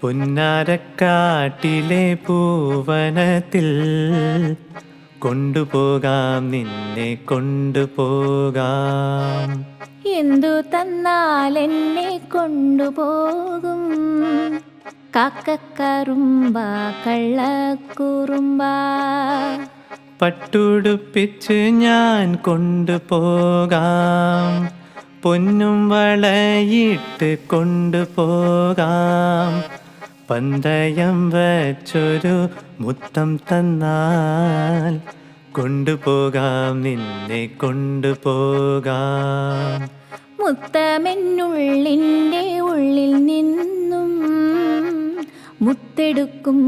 പുന്നാരക്കാട്ടിലെ പൂവനത്തിൽ കൊണ്ടുപോകാം, നിന്നെ കൊണ്ടുപോകാം. എന്തു തന്നാൽ എന്നെ കൊണ്ടുപോകും? കാക്കക്കറുമ്പ കള്ളക്കുറുമ്പ. പട്ടുടുപ്പിച്ച് ഞാൻ കൊണ്ടുപോകാം, പൊന്നും വളയിട്ട് കൊണ്ടുപോകാം. പന്തയം വച്ചൊരു മുത്തം തന്നാൽ കൊണ്ടുപോകാം, നിന്നെ കൊണ്ടുപോകാം. മുത്തമെന്നുള്ളിൻ്റെ ഉള്ളിൽ നിന്നും മുത്തെടുക്കും